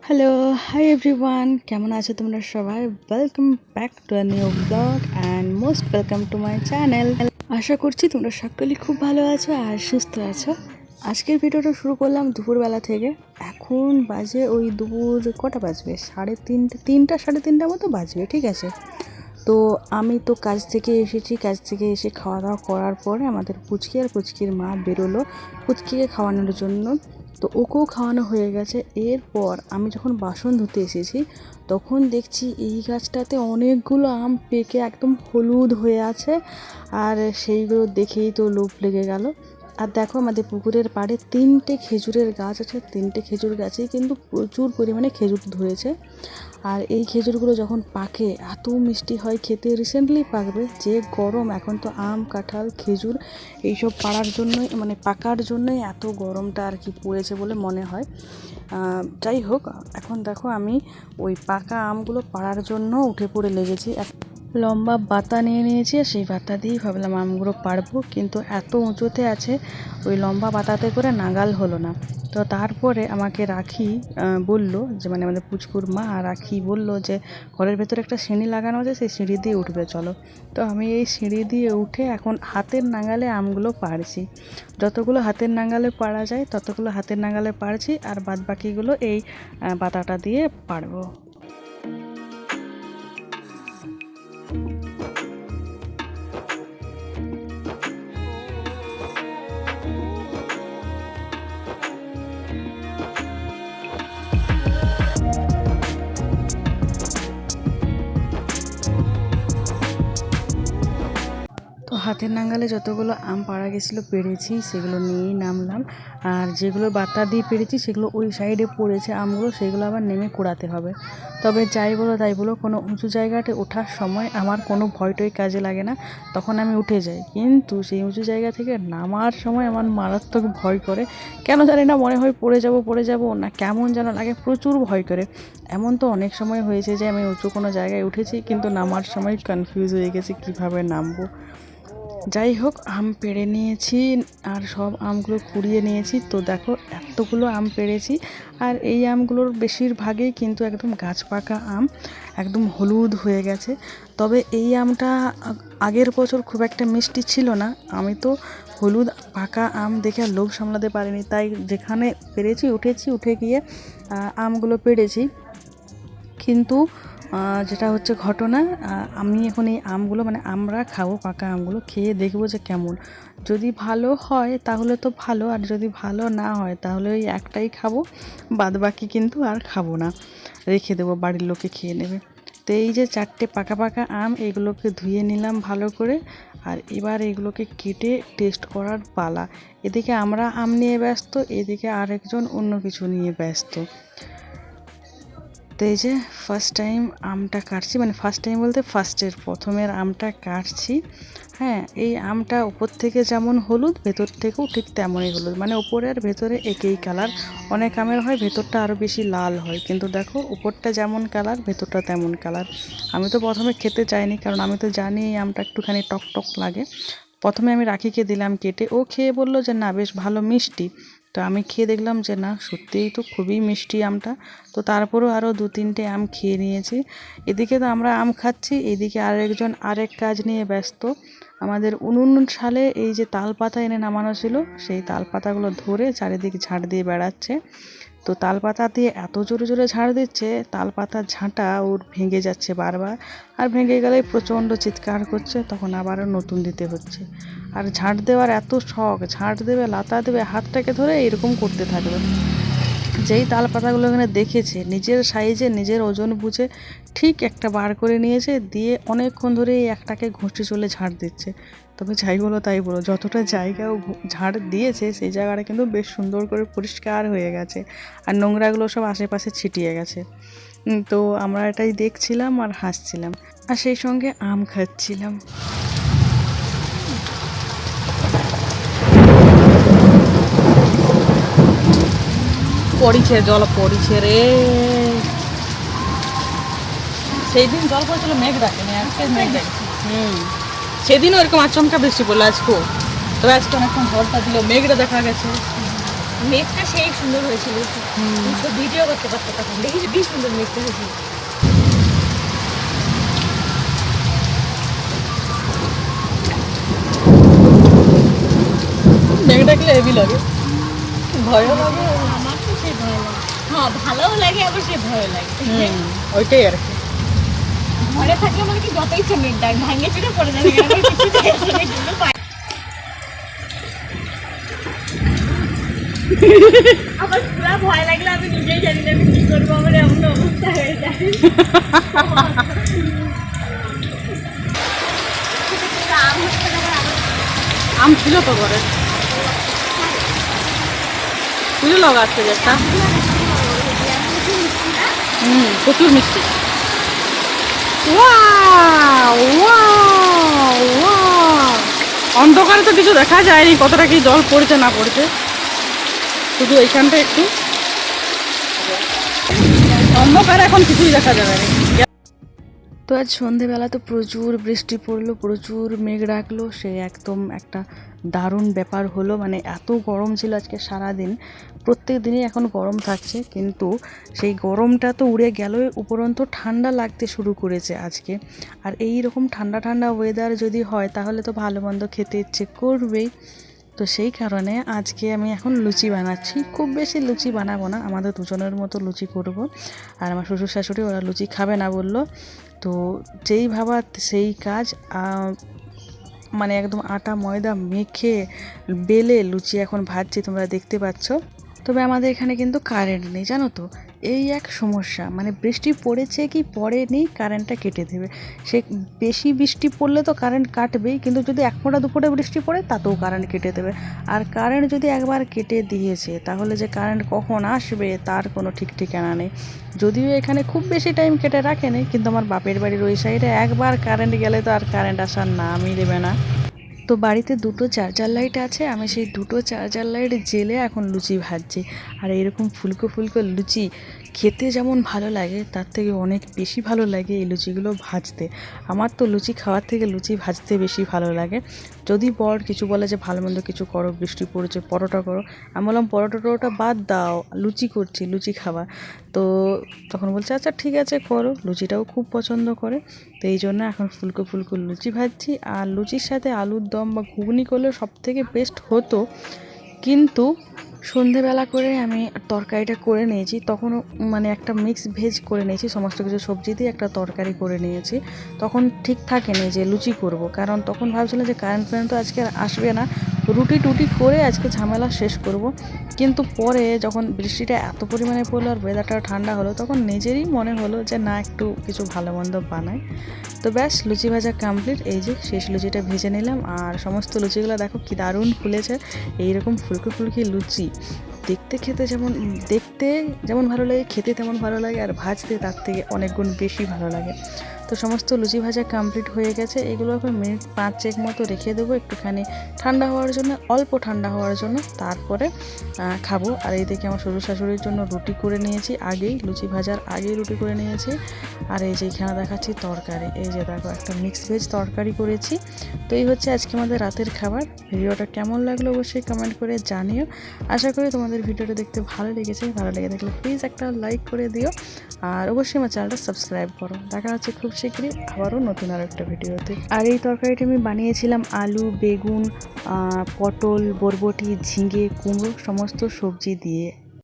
Hello, hi everyone, কেমন আছো তোমরা সবাই? Welcome back to a new blog and most welcome to my channel. আশা করছি তোমরা সকলেই খুব ভালো আছো আর সুস্থ আছো। আজকের ভিডিওটা শুরু করলাম দুপুরবেলা থেকে। এখন বাজে ওই দুপুর কটা বাজবে, তিনটা সাড়ে তিনটা মতো বাজবে, ঠিক আছে। তো আমি তো কাজ থেকে এসেছি, কাজ থেকে এসে খাওয়া দাওয়া করার পরে আমাদের পুচকি আর পুচকির মা বেরোলো পুচকিকে খাওয়ানোর জন্য। তো ওকেও খাওয়ানো হয়ে গেছে। এরপর আমি যখন বাসন ধুতে এসেছি তখন দেখছি এই গাছটাতে অনেকগুলো আম পেকে একদম হলুদ হয়ে আছে, আর সেইগুলো দেখেই তো লোভ লেগে গেল। আর দেখো আমাদের পুকুরের পাড়ে 3টে খেজুরের গাছ আছে, 3টে খেজুর গাছেই কিন্তু প্রচুর পরিমাণে খেজুর ধরেছে। আর এই খেজুরগুলো যখন পাকে এত মিষ্টি হয় খেতে। রিসেন্টলি পাকবে, যে গরম এখন, তো আম কাঁঠাল খেজুর এইসব পাড়ার জন্যই পাকার জন্যই এত গরমটা আর কি পড়েছে বলে মনে হয়। যাই হোক, এখন দেখো আমি ওই পাকা আমগুলো পাড়ার জন্য উঠে পড়ে লেগেছি। লম্বা বাতা নিয়ে নিয়েছি আর সেই বাতা দিয়েই ভাবলাম আমগুলো পারবো, কিন্তু এত উঁচুতে আছে ওই লম্বা বাতাতে করে নাগাল হলো না। তো তারপরে আমাকে রাখি বলল যে, আমাদের পুচকুর মা রাখি বলল যে ঘরের ভেতরে একটা সিঁড়ি লাগানো আছে, সেই সিঁড়ি দিয়ে উঠবে চলো। তো আমি এই সিঁড়ি দিয়ে উঠে এখন হাতের নাগালে আমগুলো পাড়ছি। যতগুলো হাতের নাগালে পাড়া যায় ততগুলো হাতের নাগালে পাড়ছি, আর বাদবাকিগুলো এই বাতাটা দিয়ে পারবো। তো হাতের নাগালে যতগুলো আম পাড়া গেছিলো পেড়েছি, সেগুলো নিয়েই নামলাম। আর যেগুলো বাতা দিয়ে পেড়েছি সেগুলো ওই সাইডে পড়েছে আমগুলো, সেগুলো আবার নেমে কুড়াতে হবে। তবে যাই বলো তাই বলো, কোনো উঁচু জায়গাতে ওঠার সময় আমার কোনো ভয়টই কাজে লাগে না, তখন আমি উঠে যাই। কিন্তু সেই উঁচু জায়গা থেকে নামার সময় আমার মারাত্মক ভয় করে। কেন জানি না, মনে হয় পড়ে যাব না, কেমন যেন লাগে, প্রচুর ভয় করে। এমন তো অনেক সময় হয়েছে যে আমি উঁচু কোনো জায়গায় উঠেছি কিন্তু নামার সময় কনফিউজ হয়ে গেছি কীভাবে নামবো। যাই হোক, আম পেড়ে নিয়েছি আর সব আমগুলো কুড়িয়ে নিয়েছি। তো দেখো এতগুলো আম পেড়েছি, আর এই আমগুলোর বেশিরভাগই কিন্তু একদম গাছ পাকা আম, একদম হলুদ হয়ে গেছে। তবে এই আমটা আগের বছর খুব একটা মিষ্টি ছিল না। আমি তো হলুদ পাকা আম দেখে আর লোভ সামলাতে পারিনি, তাই যেখানে পেরেছি উঠে গিয়ে আমগুলো পেড়েছি। কিন্তু যেটা হচ্ছে ঘটনা, আমি এখন এই আমগুলো আমরা খাবো, পাকা আমগুলো খেয়ে দেখবো যে কেমন। যদি ভালো হয় তাহলে তো ভালো, আর যদি ভালো না হয় তাহলে ওই একটাই খাবো, বাদ বাকি কিন্তু আর খাবো না, রেখে দেবো, বাড়ির লোকে খেয়ে নেবে। তো এই যে 4টে পাকা পাকা আম, এগুলোকে ধুয়ে নিলাম ভালো করে। আর এবার এগুলোকে কেটে টেস্ট করার পালা। এদিকে আমরা আম নিয়ে ব্যস্ত, এদিকে আরেকজন অন্য কিছু নিয়ে ব্যস্ত। তো এই যে ফার্স্ট টাইম আমটা কাটছি, ফার্স্ট টাইম বলতে ফার্স্টের প্রথমের আমটা কাটছি। হ্যাঁ, এই আমটা উপর থেকে যেমন হলুদ, ভেতর থেকেও ঠিক তেমনই হলুদ, উপরে আর ভেতরে একই কালার। অনেক আমের হয় ভেতরটা আরও বেশি লাল হয়, কিন্তু দেখো উপরটা যেমন কালার ভেতরটা তেমন কালার। আমি তো প্রথমে খেতে চাইনি, কারণ আমি তো জানি এই আমটা একটুখানি টক টক লাগে। প্রথমে আমি রাখিকে দিলাম কেটে, ও খেয়ে বলল যে না, বেশ ভালো মিষ্টি। তো আমি খেয়ে দেখলাম যে না, সত্যিই তো খুবই মিষ্টি আমটা। তো তারপরেও আরও 2-3টে আম খেয়ে নিয়েছি। এদিকে তো আমরা আম খাচ্ছি, এদিকে আরেকজন আরেক কাজ নিয়ে ব্যস্ত। আমাদের উনুন সালে এই যে তাল পাতা এনে নামানো ছিল, সেই তাল পাতাগুলো ধরে চারিদিকে ঝাড় দিয়ে বেড়াচ্ছে। তো তাল পাতা দিয়ে এত জোরে জোরে ঝাড় দিচ্ছে, তাল পাতার ঝাঁটা ওর ভেঙে যাচ্ছে বারবার, আর ভেঙে গেলে প্রচণ্ড চিৎকার করছে, তখন আবারও নতুন দিতে হচ্ছে। আর ঝাঁট দেওয়ার এত শখ, ঝাঁট দেবে, লাতা দেবে, হাতটাকে ধরে এরকম করতে থাকবে। যেই তাল পাতাগুলো এখানে দেখেছে, নিজের সাইজে নিজের ওজন বুঝে ঠিক একটা বার করে নিয়েছে, দিয়ে অনেকক্ষণ ধরে এই একটাকে ঘষে চলে ঝাড় দিচ্ছে। তবে যাই বলো তাই বলো, যতটা জায়গাও ঝাড় দিয়েছে সেই জায়গাটা কিন্তু বেশ সুন্দর করে পরিষ্কার হয়ে গেছে, আর নোংরাগুলো সব আশেপাশে ছিটিয়ে গেছে। তো আমরা এটাই দেখছিলাম আর হাসছিলাম, আর সেই সঙ্গে আম খাচ্ছিলাম। জল পড়িছে রে, সেই দিন জল পড়েছিল, মেঘ ডাকেনি, আজকে মেঘ ডাকছে। সেদিনও এরকম আচমকা বৃষ্টি পড়লো, আজকেও। তবে আজকে অনেকক্ষণ ঝড়টা দিল, মেঘটা দেখা গেছে। মেঘটা সেই সুন্দর হয়েছিল, ভিডিও করতে পারতো তখন, দেখেছি কি সুন্দর মেঘটা হয়েছিল। মেঘ ডাকলে হেভি লাগে, ভয়ও লাগে। আমার তো সেই ভয় লাগে, হ্যাঁ ভালোও লাগে আবার সেই ভয় লাগে। ওইটাই আর কি, ঘরে থাকলে মানে কি যত ইচ্ছা মেঘ ডাক, ভাঙে চুরে পড়ে যাবে, আমার পুরা ভয় লাগলে আমি নিজেই জানি না আমি কি করবো, আমার এমন অবস্থা হয়ে যায়। আম ছিল তো ঘরে, পুজো লগা আছে একটা, প্রচুর মিষ্টি। অন্ধকারে তো কিছু দেখা যায়নি, কতটা কি জল পড়ছে না পড়ছে, শুধু এইখানটা একটু অন্ধকারে এখন কিছুই দেখা যাবে না। তো আজ সন্ধেবেলা তো প্রচুর বৃষ্টি পড়লো, প্রচুর মেঘ ডাকলো, সে একদম একটা দারুণ ব্যাপার হলো। মানে এত গরম ছিল আজকে সারাদিন, প্রত্যেক দিনই এখন গরম থাকছে, কিন্তু সেই গরমটা তো উড়ে গেল, উপরন্তু ঠান্ডা লাগতে শুরু করেছে আজকে। আর এই রকম ঠান্ডা ঠান্ডা ওয়েদার যদি হয় তাহলে তো ভালো মন্দ খেতে ইচ্ছে করবেই। তো সেই কারণে আজকে আমি এখন লুচি বানাচ্ছি। খুব বেশি লুচি বানাবো না, আমাদের দুজনের মতো লুচি করব। আর আমার শ্বশুর শাশুড়ি ওরা লুচি খাবে না বললো। তো যেই ভাবা সেই কাজ, মানে একদম আটা ময়দা মেখে বেলে লুচি এখন ভাজছি, তোমরা দেখতে পাচ্ছ। তবে আমাদের এখানে কিন্তু কারেন্ট নেই, জানো তো, এই এক সমস্যা। মানে বৃষ্টি পড়েছে কি পড়েনি, কারেন্টটা কেটে দেবে। সে বেশি বৃষ্টি পড়লে তো কারেন্ট কাটবেই, কিন্তু যদি এক ফোঁটা দুপুরে বৃষ্টি পড়ে তাতেও কারেন্ট কেটে দেবে। আর কারেন্ট যদি একবার কেটে দিয়েছে তাহলে যে কারেন্ট কখন আসবে তার কোনো ঠিক ঠিকানা নেই। যদিও এখানে খুব বেশি টাইম কেটে রাখেনি, কিন্তু আমার বাপের বাড়ির ওই সাইডে একবার কারেন্ট গেলে তো আর কারেন্ট আসার নামই দেবে না। তো বাড়িতে দুটো চার্জার লাইট আছে, আমি সেই দুটো চার্জার লাইট জেলে এখন লুচি ভাজছি। আর এইরকম ফুলকো ফুলকো লুচি খেতে যেমন ভালো লাগে, তার থেকে অনেক বেশি ভালো লাগে এই লুচিগুলো ভাজতে। আমার তো লুচি খাওয়ার থেকে লুচি ভাজতে বেশি ভালো লাগে। যদি বর কিছু বলে যে ভালো মন্দ কিছু করো, বৃষ্টি পড়েছে পরোটা করো, আমি বললাম পরোটা টরোটা বাদ দাও, লুচি করছি, লুচি খাওয়া। তো তখন বলছে আচ্ছা ঠিক আছে করো, লুচিটাও খুব পছন্দ করে। তো এই জন্য এখন ফুলকো ফুলকো লুচি ভাজছি। আর লুচির সাথে আলুর দম বা ঘুগনি করলে সব থেকে বেস্ট হতো, কিন্তু সন্ধেবেলা করে আমি তরকারিটা করে নিয়েছি, তখনও মানে একটা মিক্স ভেজ করে নিয়েছি, সমস্ত কিছু সবজি দিয়ে একটা তরকারি করে নিয়েছি। তখন ঠিক থাকেনি যে লুচি করব, কারণ তখন ভাবছিলাম যে কারেন্ট ফ্যারেন্ট তো আজকে আর আসবে না, রুটি টুটি করে আজকে ঝামেলা শেষ করব। কিন্তু পরে যখন বৃষ্টিটা এত পরিমাণে পড়লো আর ওয়েদারটা ঠান্ডা হলো, তখন নিজেরই মনে হলো যে না, একটু কিছু ভালো মন্দ বানাই। তো ব্যাস, লুচি ভাজা কমপ্লিট। এই যে শেষ লুচিটা ভেজে নিলাম, আর সমস্ত লুচিগুলো দেখো কি দারুণ ফুলেছে। এইরকম ফুলকো ফুলকি লুচি দেখতে যেমন ভালো লাগে, খেতে তেমন ভালো লাগে, আর ভাজতে তার থেকে অনেক গুণ বেশি ভালো লাগে। তো সমস্ত লুচি ভাজা কমপ্লিট হয়ে গেছে, এগুলো এখন মিনিট 5 মতো রেখে দেবো একটুখানি ঠান্ডা হওয়ার জন্য, অল্প ঠান্ডা হওয়ার জন্য, তারপরে খাবো। আর এই দেখে আমার শ্বশুর শাশুড়ির জন্য রুটি করে নিয়েছি আগেই, লুচি ভাজার আগেই রুটি করে নিয়েছি। আর এই যে এখানে দেখাচ্ছি তরকারি, এই যে দেখো একটা মিক্স ভেজ তরকারি করেছি। তো এই হচ্ছে আজকে আমাদের রাতের খাবার। ভিডিওটা কেমন লাগলো অবশ্যই কমেন্ট করে জানিও। আশা করি তোমাদের ভিডিওটা দেখতে ভালো লেগেছে, ভালো লেগে থাকলে প্লিজ একটা লাইক করে দিও, আর অবশ্যই আমার চ্যানেলটা সাবস্ক্রাইব করো। দেখা হচ্ছে খুব শীঘ্রই আবারও নতুন আর একটা ভিডিওতে। আর এই তরকারিটা আমি বানিয়েছিলাম আলু, বেগুন, পটল, বরবটি, ঝিঙে, কুমড়ো সমস্ত সবজি দিয়ে।